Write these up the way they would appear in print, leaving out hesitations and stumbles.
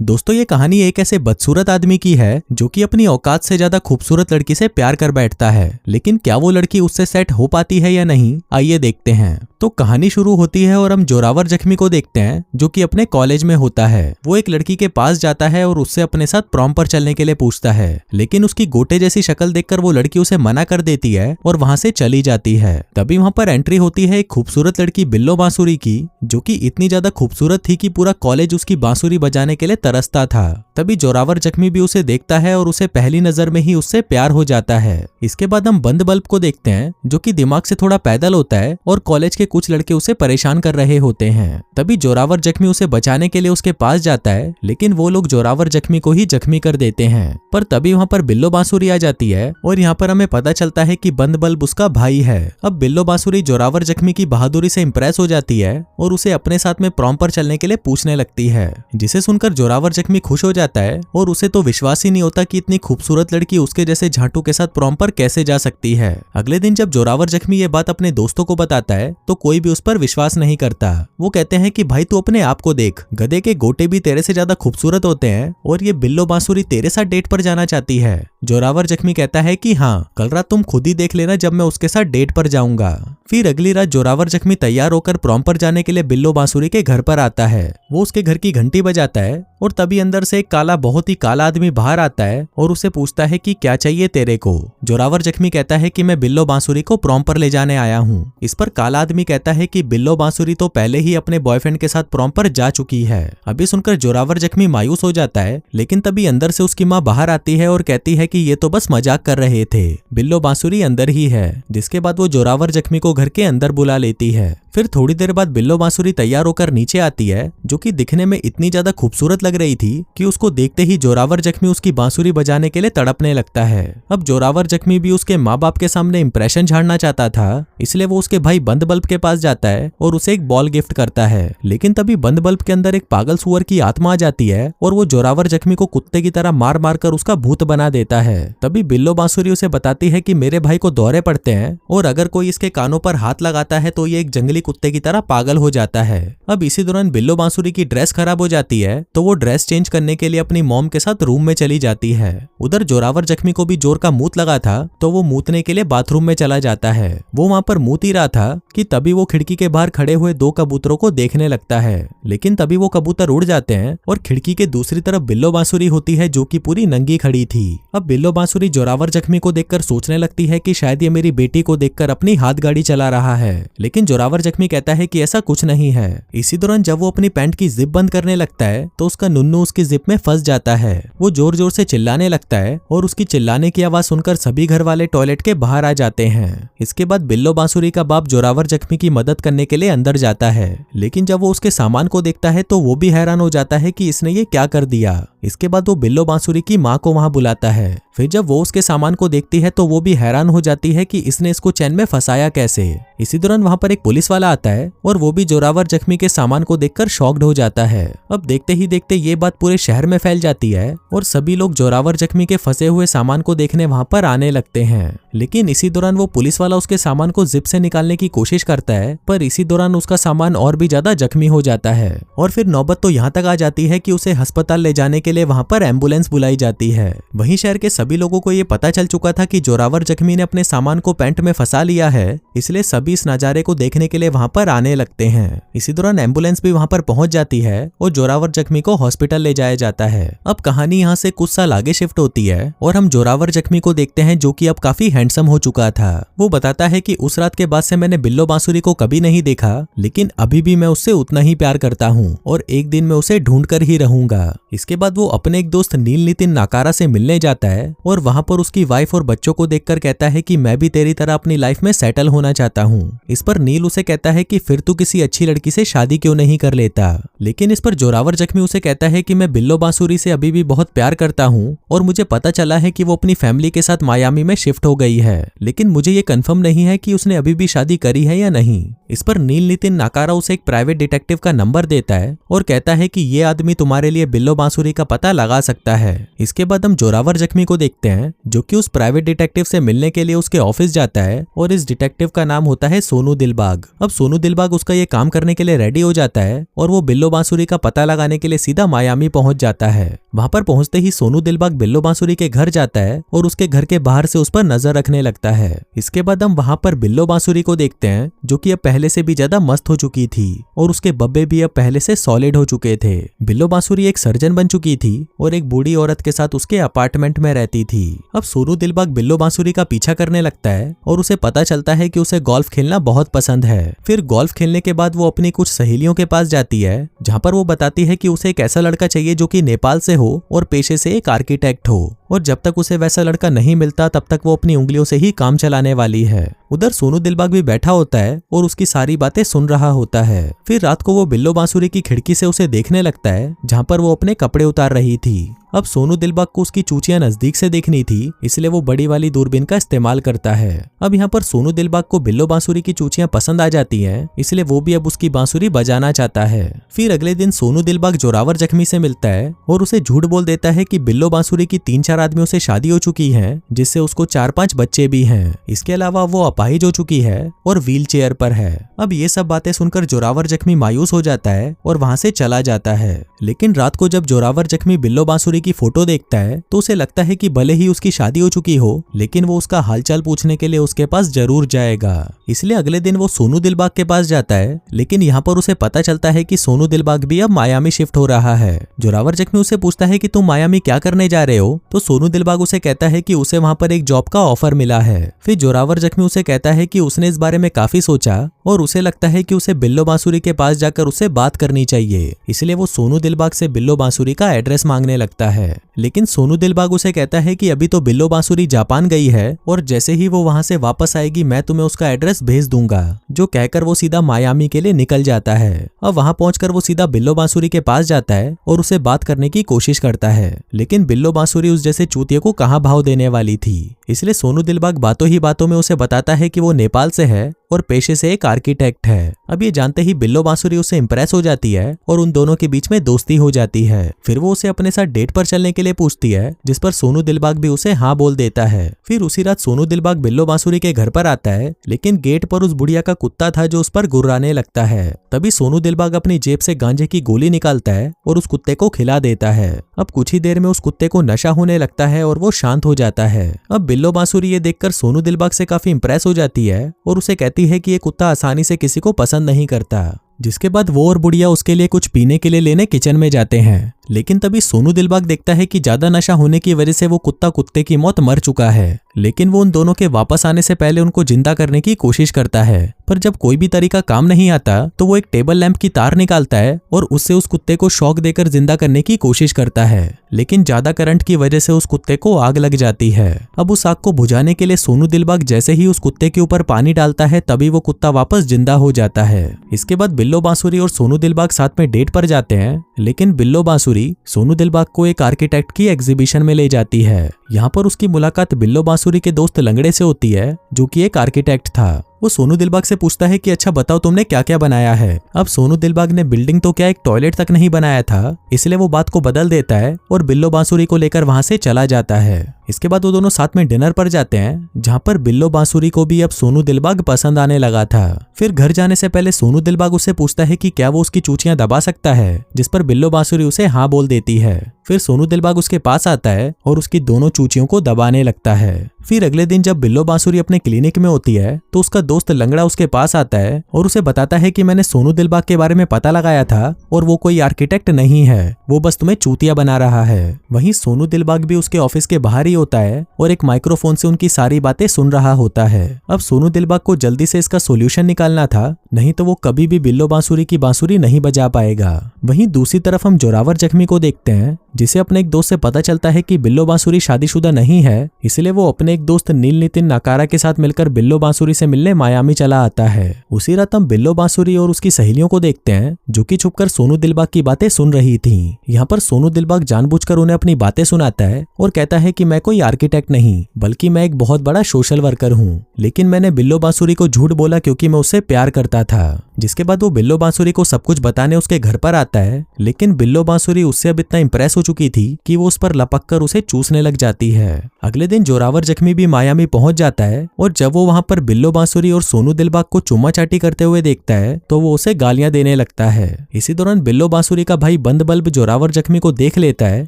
दोस्तों ये कहानी एक ऐसे बदसूरत आदमी की है जो कि अपनी औकात से ज्यादा खूबसूरत लड़की से प्यार कर बैठता है, लेकिन क्या वो लड़की उससे सेट हो पाती है या नहीं, आइए देखते हैं। तो कहानी शुरू होती है और हम जोरावर जख्मी को देखते हैं जो कि अपने कॉलेज में होता है। वो एक लड़की के पास जाता है और उससे अपने साथ प्रॉम पर चलने के लिए पूछता है, लेकिन उसकी गोटे जैसी शक्ल देखकर वो लड़की उसे मना कर देती है और वहां से चली जाती है। तभी वहां पर एंट्री होती है एक खूबसूरत लड़की बिल्लो बांसुरी की, जो कि इतनी ज्यादा खूबसूरत थी कि पूरा कॉलेज उसकी बांसुरी बजाने के लिए तरसता था। तभी जोरावर जख्मी भी उसे देखता है और उसे पहली नजर में ही उससे प्यार हो जाता है। इसके बाद हम बंद बल्ब को देखते हैं जो कि दिमाग से थोड़ा पैदल होता है और कॉलेज के कुछ लड़के उसे परेशान कर रहे होते हैं। तभी जोरावर जख्मी उसे बचाने के लिए उसके पास जाता है, लेकिन वो लोग जोरावर जख्मी को ही जख्मी कर देते हैं। पर तभी वहाँ पर बिल्लो बांसुरी आ जाती है और यहाँ पर हमें पता चलता है कि बंद बल्ब उसका भाई है। अब बिल्लो बांसुरी जोरावर जख्मी की बहादुरी से इंप्रेस हो जाती है और उसे अपने साथ में प्रॉम पर चलने के लिए पूछने लगती है, जिसे सुनकर जोरावर जख्मी खुश हो जाता है और उसे तो विश्वास ही नहीं होता कि इतनी खूबसूरत लड़की उसके जैसे झांटू के साथ प्रॉम पर कैसे जा सकती है। अगले दिन जब जोरावर जख्मी ये बात अपने दोस्तों को बताता है तो कोई भी उस पर विश्वास नहीं करता। वो कहते हैं कि भाई तू अपने आप को देख, गधे के गोटे भी तेरे से ज्यादा खूबसूरत होते हैं और ये बिल्लो बांसुरी तेरे साथ डेट पर जाना चाहती है। जोरावर जख्मी कहता है कि हाँ, कल रात तुम खुद ही देख लेना जब मैं उसके साथ डेट पर जाऊंगा। फिर अगली रात जोरावर जख्मी तैयार होकर प्रॉम पर जाने के लिए बिल्लो बांसुरी के घर पर आता है। वो उसके घर की घंटी बजाता है और तभी अंदर से एक बहुत ही काला आदमी बाहर आता है और उसे पूछता है कि क्या चाहिए तेरे को। जोरावर जख्मी कहता है कि मैं बिल्लो बांसुरी को प्रॉम पर ले जाने आया हूँ। इस पर काला आदमी कहता है कि बिल्लो बांसुरी तो पहले ही अपने बॉयफ्रेंड के साथ प्रॉम पर जा चुकी है। अभी सुनकर जोरावर जख्मी मायूस हो जाता है, लेकिन तभी अंदर से उसकी माँ बाहर आती है और कहती है कि ये तो बस मजाक कर रहे थे, बिल्लो बांसुरी अंदर ही है। जिसके बाद वो जोरावर जख्मी को घर के अंदर बुला लेती है। फिर थोड़ी देर बाद बिल्लो बांसुरी तैयार होकर नीचे आती है, जो कि दिखने में इतनी ज्यादा खूबसूरत लग रही थी कि उसको देखते ही जोरावर जख्मी उसकी बांसुरी बजाने के लिए तड़पने लगता है। अब जोरावर जख्मी भी उसके माँ बाप के सामने इंप्रेशन झाड़ना चाहता था, इसलिए वो उसके भाई बंद बल्ब के पास जाता है और उसे एक बॉल गिफ्ट करता है। लेकिन तभी बंद बल्ब के अंदर एक पागल सुअर की आत्मा आ जाती है और वो जोरावर जख्मी को कुत्ते की तरह मार मार कर उसका भूत बना देता है। तभी बिल्लो बांसुरी उसे बताती है कि मेरे भाई को दौरे पड़ते हैं और अगर कोई इसके कानों पर हाथ लगाता है तो ये एक जंगली कुत्ते की तरह पागल हो जाता है। अब इसी दौरान बिल्लो बांसुरी की ड्रेस खराब हो जाती है तो वो ड्रेस चेंज करने के लिए अपनी मॉम के साथ रूम में चली जाती है। उधर जोरावर जख्मी को भी जोर का मूत लगा था तो वो मूतने के लिए बाथरूम में चला जाता है। वो वहां पर मूत ही रहा था कि तभी वो खिड़की के बाहर खड़े हुए दो कबूतरों को देखने लगता है, लेकिन तभी वो कबूतर उड़ जाते हैं और खिड़की के दूसरी तरफ बिल्लो बांसुरी होती है जो कि पूरी नंगी खड़ी थी। अब बिल्लो बांसुरी जोरावर जख्मी को देखकर सोचने लगती है कि शायद ये मेरी बेटी को देखकर अपनी हाथ गाड़ी चला रहा है, लेकिन जोरावर जख्मी कहता है कि ऐसा कुछ नहीं है। इसी दौरान जब वो अपनी पैंट की जिप बंद करने लगता है तो उसका नुन्नू उसकी जिप में फंस जाता है। वो जोर जोर से चिल्लाने लगता है और उसकी चिल्लाने की आवाज सुनकर सभी घर वाले टॉयलेट के बाहर आ जाते हैं। इसके बाद बिल्लो बांसुरी का बाप जोरावर जख्मी की मदद करने के लिए अंदर जाता है, लेकिन जब वो उसके सामान को देखता है तो वो भी हैरान हो जाता है कि इसने ये क्या कर दिया। इसके बाद वो बिल्लो बांसुरी की माँ को वहां बुलाता है। फिर जब वो उसके सामान को देखती है तो वो भी हैरान हो जाती है कि इसने इसको चैन में फंसाया कैसे। इसी दौरान वहां पर एक पुलिस वाला आता है और वो भी जोरावर जख्मी के सामान को देखकर शॉक्ड हो जाता है। अब देखते ही देखते ये बात पूरे शहर में फैल जाती है और सभी लोग जोरावर जख्मी के फंसे हुए सामान को देखने वहां पर आने लगते हैं। लेकिन इसी दौरान वो पुलिस वाला उसके सामान को जिप से निकालने की कोशिश करता है, पर इसी दौरान उसका सामान और भी ज्यादा जख्मी हो जाता है और फिर नौबत तो यहाँ तक आ जाती है कि उसे अस्पताल ले जाने के लिए वहां पर एम्बुलेंस बुलाई जाती है। वहीं शहर के सभी लोगों को ये पता चल चुका था कि जोरावर जख्मी ने अपने सामान को पैंट में फंसा लिया है, इसलिए सभी इस नजारे को देखने के लिए वहां पर आने लगते हैं। इसी दौरान एम्बुलेंस भी वहां पर पहुंच जाती है और जोरावर जख्मी को हॉस्पिटल ले जाया जाता है। अब कहानी यहाँ से कुछ साल आगे शिफ्ट होती है और हम जोरावर जख्मी को देखते हैं जो कि अब काफी हैंडसम हो चुका था। वो बताता है कि उस रात के बाद से मैंने बिल्लो बांसुरी को कभी नहीं देखा, लेकिन अभी भी मैं उससे उतना ही प्यार करता हूँ और एक दिन मैं उसे ढूंढ कर ही रहूंगा। इसके बाद वो अपने एक दोस्त नील नितिन नाकारा से मिलने जाता है और वहां पर उसकी वाइफ और बच्चों को देखकर कहता है कि मैं भी तेरी तरह अपनी लाइफ में सेटल होना चाहता हूँ। इस पर नील उसे कहता है कि फिर तू किसी अच्छी लड़की से शादी क्यों नहीं कर लेता। लेकिन इस पर जोरावर जख्मी उसे कहता है कि मैं बिल्लो बांसुरी से अभी भी बहुत प्यार करता हूँ और मुझे पता चला है कि वो अपनी फैमिली के साथ मायामी में शिफ्ट हो गई है, लेकिन मुझे ये कंफर्म नहीं है कि उसने अभी भी शादी करी है या नहीं। इस पर नील नितिन नाकारा उसे एक प्राइवेट डिटेक्टिव का नंबर देता है और कहता है कि ये आदमी तुम्हारे लिए बिल्लो बांसुरी का पता लगा सकता है। इसके बाद हम जोरावर जख्मी को देखते हैं जो कि उस प्राइवेट डिटेक्टिव से मिलने के लिए उसके ऑफिस जाता है और इस डिटेक्टिव का नाम होता है सोनू दिलबाग। अब सोनू दिलबाग उसका ये काम करने के लिए रेडी हो जाता है और वो बिल्लो बांसुरी का पता लगाने के लिए सीधा मायामी पहुंच जाता है। वहां पर पहुंचते ही सोनू दिलबाग बिल्लो बांसुरी के घर जाता है और उसके घर के बाहर से उस पर नजर रखने लगता है। इसके बाद हम वहां पर बिल्लो बांसुरी को देखते हैं जो कि अब पहले से भी ज्यादा मस्त हो चुकी थी और उसके बब्बे भी अब पहले से सॉलिड हो चुके थे। बिल्लो बांसुरी एक सर्जन बन चुकी थी और एक बूढ़ी औरत के साथ उसके अपार्टमेंट में रहती थी। अब सोनू दिलबाग बिल्लो बांसुरी का पीछा करने लगता है और उसे पता चलता है कि उसे गोल्फ खेलना बहुत पसंद है। फिर गोल्फ खेलने के बाद वो अपनी कुछ सहेलियों के पास जाती है जहां पर वो बताती है कि उसे एक ऐसा लड़का चाहिए जो कि नेपाल से हो और पेशे से एक आर्किटेक्ट हो और जब तक उसे वैसा लड़का नहीं मिलता तब तक वो अपनी उंगलियों से ही काम चलाने वाली है। उधर सोनू दिलबाग भी बैठा होता है और उसकी सारी बातें सुन रहा होता है। फिर रात को वो बिल्लो बांसुरी की खिड़की से उसे देखने लगता है जहां पर वो अपने कपड़े उतार रही थी। अब सोनू दिलबाग को उसकी चूचियां नजदीक से देखनी थी इसलिए वो बड़ी वाली दूरबीन का इस्तेमाल करता है। अब यहाँ पर सोनू दिलबाग को बिल्लो बांसुरी की चूचियां पसंद आ जाती हैं इसलिए वो भी अब उसकी बांसुरी बजाना चाहता है। फिर अगले दिन सोनू दिलबाग जोरावर जख्मी से मिलता है और उसे झूठ बोल देता है कि बिल्लो बांसुरी की 3-4 आदमियों से शादी हो चुकी है जिससे उसको 4-5 बच्चे भी हैं। इसके अलावा वो अपाहिज हो चुकी है और व्हील चेयर पर है। अब ये सब बातें सुनकर जोरावर जख्मी मायूस हो जाता है और वहां से चला जाता है। लेकिन रात को जब जोरावर जख्मी बिल्लो बांसुरी की फोटो देखता है तो उसे लगता है कि भले ही उसकी शादी हो चुकी हो लेकिन वो उसका हालचाल पूछने के लिए उसके पास जरूर जाएगा। इसलिए अगले दिन वो सोनू दिलबाग के पास जाता है लेकिन यहाँ पर उसे पता चलता है कि सोनू दिलबाग भी अब मायामी शिफ्ट हो रहा है। जोरावर जख्मी उसे पूछता है कि तुम मायामी क्या करने जा रहे हो तो सोनू दिलबाग उसे कहता है कि उसे वहां पर एक जॉब का ऑफर मिला है। फिर जोरावर जख्मी उसे कहता है कि उसने इस बारे में काफी सोचा और उसे लगता है कि उसे बिल्लो बांसुरी के पास जाकर उससे बात करनी चाहिए। इसलिए वो सोनू दिलबाग से बिल्लो बांसुरी का एड्रेस मांगने लगता है। लेकिन सोनू दिलबाग उसे कहता है कि अभी तो बिल्लो बांसुरी जापान गई है और जैसे ही वो वहां से वापस आएगी मैं तुम्हें उसका एड्रेस भेज दूंगा। जो कहकर वो सीधा मायामी के लिए निकल जाता है। अब वहां पहुंचकर वो सीधा बिल्लो बांसुरी के पास जाता है और उसे बात करने की कोशिश करता है लेकिन बिल्लो बांसुरी उस जैसे चूतिये को कहाँ भाव देने वाली थी। इसलिए सोनू दिलबाग बातों ही बातों में उसे बताता है कि वो नेपाल से है और पेशे से एक आर्किटेक्ट है। अब ये जानते ही बिल्लो बांसुरी उससे इंप्रेस हो जाती है और उन दोनों के बीच में दोस्ती हो जाती है। फिर वो उसे अपने साथ डेट पर चलने के लिए पूछती है जिस पर सोनू दिलबाग भी उसे हाँ बोल देता है। फिर उसी रात सोनू दिलबाग बिल्लो बांसुरी के घर पर आता है लेकिन गेट पर उस बुढ़िया का कुत्ता था जो उस पर गुर्राने लगता है। तभी सोनू दिलबाग अपनी जेब से गांजे की गोली निकालता है और उस कुत्ते को खिला देता है। अब कुछ ही देर में उस कुत्ते को नशा होने लगता है और वो शांत हो जाता है। अब बिल्लो बांसुरी ये देखकर सोनू दिलबाग से काफी इंप्रेस हो जाती है और उसे कहती है कि ये कुत्ता आसानी से किसी को पसंद नहीं करता। जिसके बाद वो और बुढ़िया उसके लिए कुछ पीने के लिए लेने किचन में जाते हैं लेकिन तभी सोनू दिलबाग देखता है कि ज्यादा नशा होने की वजह से वो कुत्ता कुत्ते की मौत मर चुका है। लेकिन वो उन दोनों के वापस आने से पहले उनको जिंदा करने की कोशिश करता है पर जब कोई भी तरीका काम नहीं आता तो वो एक टेबल लैंप की तार निकालता है और उससे उस कुत्ते को शॉक देकर जिंदा करने की कोशिश करता है लेकिन ज्यादा करंट की वजह से उस कुत्ते को आग लग जाती है। अब उस आग को बुझाने के लिए सोनू दिलबाग जैसे ही उस कुत्ते के ऊपर पानी डालता है तभी वो कुत्ता वापस जिंदा हो जाता है। इसके बाद बिल्लो बांसुरी और सोनू दिलबाग साथ में डेट पर जाते हैं लेकिन बिल्लो बांसुरी सोनू दिलबाग को एक आर्किटेक्ट की एग्जीबिशन में ले जाती है। यहाँ पर उसकी मुलाकात बिल्लो बांसुरी के दोस्त लंगड़े से होती है जो कि एक आर्किटेक्ट था। वो सोनू दिलबाग से पूछता है कि अच्छा बताओ तुमने क्या क्या बनाया है। अब सोनू दिलबाग ने बिल्डिंग तो क्या एक टॉयलेट तक नहीं बनाया था इसलिए वो बात को बदल देता है और बिल्लो बांसुरी को लेकर वहां से चला जाता है। इसके बाद वो दोनों साथ में डिनर पर जाते हैं जहां पर बिल्लो बांसुरी को भी अब सोनू दिलबाग पसंद आने लगा था। फिर घर जाने से पहले सोनू दिलबाग उससे पूछता है कि क्या वो उसकी चूचियां दबा सकता है जिस पर बिल्लो बांसुरी उसे हाँ बोल देती है। फिर सोनू दिलबाग उसके पास आता है और उसकी दोनों चूचियों को दबाने लगता है। फिर अगले दिन जब बिल्लो बांसुरी अपने क्लिनिक में होती है तो उसका दोस्त लंगड़ा उसके पास आता है और उसे बताता है कि मैंने सोनू दिलबाग के बारे में पता लगाया था और वो कोई आर्किटेक्ट नहीं है, वो बस तुम्हें चूतिया बना रहा है। वहीं सोनू दिलबाग भी उसके ऑफिस के बाहर ही होता है और एक माइक्रोफोन से उनकी सारी बातें सुन रहा होता है। अब सोनू दिलबाग को जल्दी से इसका सोल्यूशन निकालना था, नहीं तो वो कभी भी बिल्लो बांसुरी की बांसुरी नहीं बजा पाएगा। वहीं दूसरी तरफ हम जोरावर जख्मी को देखते हैं जिसे अपने एक दोस्त से पता चलता है कि बिल्लो बांसुरी शादीशुदा नहीं है, इसलिए वो अपने एक दोस्त नील नितिन नाकारा के साथ मिलकर बिल्लो बांसुरी से मिलने मायामी चला आता है। उसी रात हम बिल्लो बांसुरी और उसकी सहेलियों को देखते हैं जो कि छुपकर सोनू दिलबाग की बातें सुन रही थीं। यहाँ पर सोनू दिलबाग जानबूझकर उन्हें अपनी बातें सुनाता है और कहता है कि मैं कोई आर्किटेक्ट नहीं बल्कि मैं एक बहुत बड़ा सोशल वर्कर हूँ, लेकिन मैंने बिल्लो बांसुरी को झूठ बोला क्योंकि मैं उससे प्यार करता था। जिसके बाद वो बिल्लो बांसुरी को सब कुछ बताने उसके घर पर आता है, लेकिन बिल्लो बांसुरी उससे अब इतना इंप्रेस हो चुकी थी कि वो उस पर लपक कर उसे चूसने लग जाती है। अगले दिन जोरावर जख्मी भी मायामी पहुंच जाता है और जब वो वहां पर बिल्लो बांसुरी और सोनू दिलबाग को चुम्मा चाटी करते हुए देखता है तो वो उसे गालियां देने लगता है। इसी दौरान बिल्लो बांसुरी का भाई बंद बल्ब जोरावर जख्मी को देख लेता है,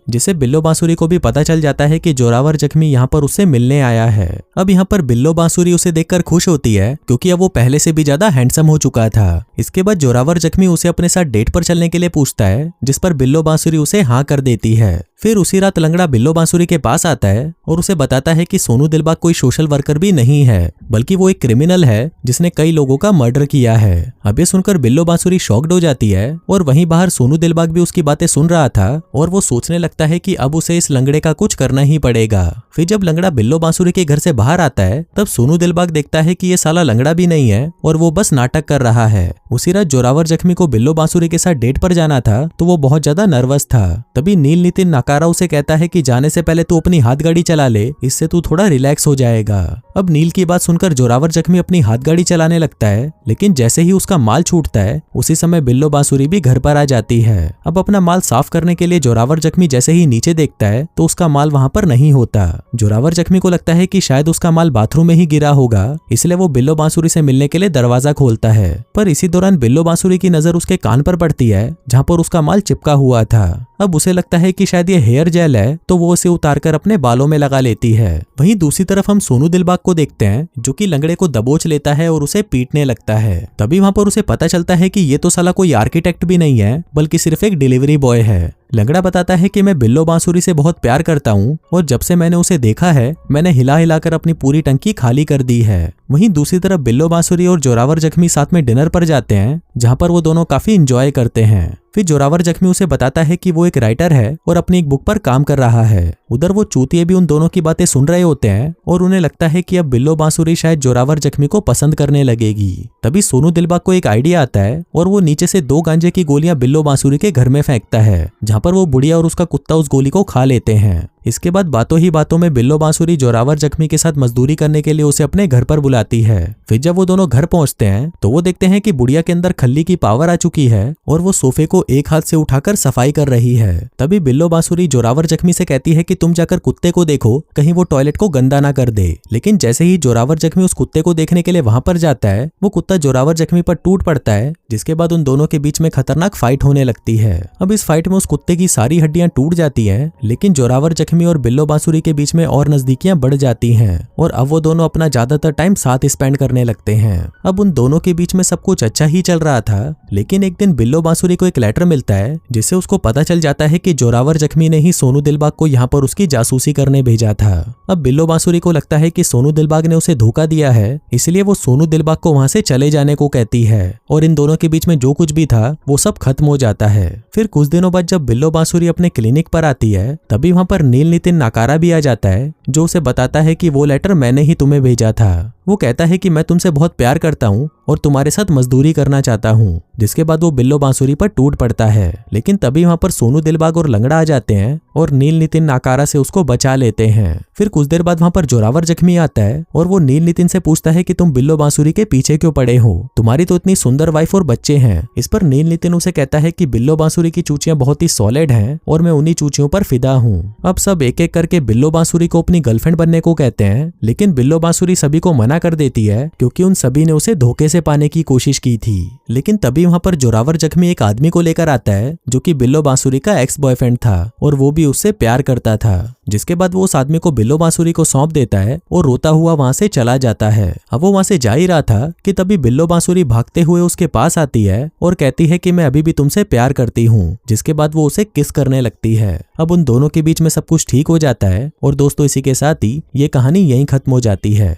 जिससे बिल्लो बांसुरी को भी पता चल जाता है कि जोरावर जख्मी यहाँ पर उससे मिलने आया है। अब यहाँ पर बिल्लो बांसुरी उसे देखकर खुश होती है क्योंकि अब वो पहले से भी ज्यादा हैंडसम हो चुका था। इसके बाद जोरावर जख्मी उसे अपने साथ डेट पर चलने के लिए पूछता है, जिस पर बिल्लो बांसुरी उसे हाँ कर देती है। फिर उसी रात लंगड़ा बिल्लो बांसुरी के पास आता है और उसे बताता है कि सोनू दिलबाग कोई सोशल वर्कर भी नहीं है, बल्कि वो एक क्रिमिनल है जिसने कई लोगों का मर्डर किया है। अब ये सुनकर बिल्लो बांसुरी शॉक्ड हो जाती है और वहीं बाहर सोनू दिलबाग भी उसकी बातें सुन रहा था और वो सोचने लगता है कि अब उसे इस लंगड़े का कुछ करना ही पड़ेगा। फिर जब लंगड़ा बिल्लो बांसुरी के घर से बाहर आता है तब सोनू दिलबाग देखता है कि ये साला लंगड़ा भी नहीं है और वो बस नाटक कर रहा है। उसी रात जोरावर जख्मी को बिल्लो बांसुरी के साथ डेट पर जाना था तो वो बहुत ज्यादा नर्वस था। तभी नील नितिन नाकारा उसे कहता है कि जाने से पहले तू अपनी हाथ गाड़ी चला ले, इससे तू थोड़ा रिलैक्स हो जाएगा। अब नील की बात सुनकर जोरावर जख्मी अपनी हाथ गाड़ी चलाने लगता है, लेकिन जैसे ही उसका माल छूटता है उसी समय बिल्लो बांसुरी भी घर पर आ जाती है। अब अपना माल साफ करने के लिए जोरावर जख्मी जैसे ही नीचे देखता है तो उसका माल वहां पर नहीं होता। जोरावर जख्मी को लगता है कि शायद उसका माल बाथरूम में ही गिरा होगा, इसलिए वो बिल्लो बांसुरी से मिलने के लिए दरवाजा खोलता है। पर इसी दौरान बिल्लो बांसुरी की नजर उसके कान पर पड़ती है जहाँ पर उसका माल चिपका हुआ था। अब उसे लगता है कि शायद ये हेयर जेल है तो वो उसे उतारकर अपने बालों में लगा लेती है। वहीं दूसरी तरफ हम सोनू दिलबाग को देखते हैं जो कि लंगड़े को दबोच लेता है और उसे पीटने लगता है। तभी वहां पर उसे पता चलता है कि ये तो साला कोई आर्किटेक्ट भी नहीं है बल्कि सिर्फ एक डिलीवरी बॉय है। लंगड़ा बताता है कि मैं बिल्लो बांसुरी से बहुत प्यार करता हूँ और जब से मैंने उसे देखा है मैंने हिला हिलाकर अपनी पूरी टंकी खाली कर दी है। वहीं दूसरी तरफ बिल्लो बांसुरी और जोरावर जख्मी साथ में डिनर पर जाते हैं जहाँ पर वो दोनों काफी इंजॉय करते हैं। फिर जोरावर जख्मी उसे बताता है कि वो एक राइटर है और अपनी एक बुक पर काम कर रहा है। उधर वो चूतिए भी उन दोनों की बातें सुन रहे होते हैं और उन्हें लगता है कि अब बिल्लो बांसुरी शायद जोरावर जख्मी को पसंद करने लगेगी। तभी सोनू दिलबाग को एक आइडिया आता है और वो नीचे से 2 गांजे की गोलियां बिल्लो बांसुरी के घर में फेंकता है, जहाँ पर वो बुढ़िया और उसका कुत्ता उस गोली को खा लेते हैं। इसके बाद बातों ही बातों में बिल्लो बांसुरी जोरावर जख्मी के साथ मजदूरी करने के लिए उसे अपने घर पर बुलाती है। फिर जब वो दोनों घर पहुंचते हैं तो वो देखते हैं कि बुढ़िया के अंदर खल्ली की पावर आ चुकी है और वो सोफे को एक हाथ से उठाकर सफाई कर रही है। तभी बिल्लो बांसुरी जोरावर जख्मी से कहती है कि तुम जाकर कुत्ते को देखो, कहीं वो टॉयलेट को गंदा ना कर दे। लेकिन जैसे ही जोरावर जख्मी उस कुत्ते को देखने के लिए वहां पर जाता है वो कुत्ता जोरावर जख्मी पर टूट पड़ता है, जिसके बाद उन दोनों के बीच में खतरनाक फाइट होने लगती है। अब इस फाइट में उस कुत्ते की सारी हड्डियां टूट जाती है, लेकिन जोरावर जख्मी और बिल्लो बांसुरी के बीच में और नजदीकियां बढ़ जाती हैं और अब वो दोनों अपना ज्यादातर टाइम साथ स्पेंड करने लगते हैं। अब उन दोनों के बीच में सब कुछ अच्छा ही चल रहा था, लेकिन एक दिन बिल्लो बांसुरी को एक लेटर मिलता है जिससे उसको पता चल जाता है कि जोरावर जख्मी ने ही सोनू दिलबाग को यहाँ पर उसकी जासूसी करने भेजा था। अब बिल्लो बांसुरी को लगता है कि सोनू दिलबाग ने उसे धोखा दिया है, इसलिए वो सोनू दिलबाग को वहां से चले जाने को कहती है और इन दोनों के बीच में जो कुछ भी था वो सब खत्म हो जाता है। फिर कुछ दिनों बाद जब बिल्लो बांसुरी अपने क्लिनिक पर आती है तभी वहां पर नील नितिन नाकारा भी आ जाता है जो उसे बताता है कि वो लेटर मैंने ही तुम्हें भेजा था। वो कहता है कि मैं तुमसे बहुत प्यार करता हूँ और तुम्हारे साथ मजदूरी करना चाहता हूँ, जिसके बाद वो बिल्लो बांसुरी पर टूट पड़ता है। लेकिन तभी वहां पर सोनू दिलबाग और लंगड़ा आ जाते हैं और नील नितिन नाकारा से उसको बचा लेते हैं। फिर कुछ देर बाद वहां पर जोरावर जख्मी आता है और वो नील नितिन से पूछता है कि तुम बिल्लो बांसुरी के पीछे क्यों पड़े हो, तुम्हारी तो इतनी सुंदर वाइफ और बच्चे हैं। इस पर नील नितिन उसे कहता है कि बिल्लो बांसुरी की चूचियां बहुत ही सॉलिड हैं और मैं उन्हीं चूचियों पर फिदा हूँ। अब सब एक एक करके बिल्लो बांसुरी को अपनी गर्लफ्रेंड बनने को कहते हैं, लेकिन बिल्लो बांसुरी सभी को मना कर देती है क्योंकि उन सभी ने उसे धोखे से पाने की कोशिश की थी। लेकिन तभी वहां पर जोरावर जख्मी एक आदमी को लेकर आता है जो कि बिल्लो बांसुरी का एक्स बॉयफ्रेंड था और वो भी उससे प्यार करता था, जिसके बाद वो उस आदमी को बिल्लो बांसुरी को सौंप देता है और रोता हुआ वहां से चला जाता है। अब वो वहां से जा ही रहा था कि तभी बिल्लो बांसुरी भागते हुए उसके पास आती है और कहती है कि मैं अभी भी तुमसे प्यार करती हूँ, जिसके बाद वो उसे किस करने लगती है। अब उन दोनों के बीच में सब कुछ ठीक हो जाता है और दोस्तों इसी के साथ ही ये कहानी यहीं खत्म हो जाती है।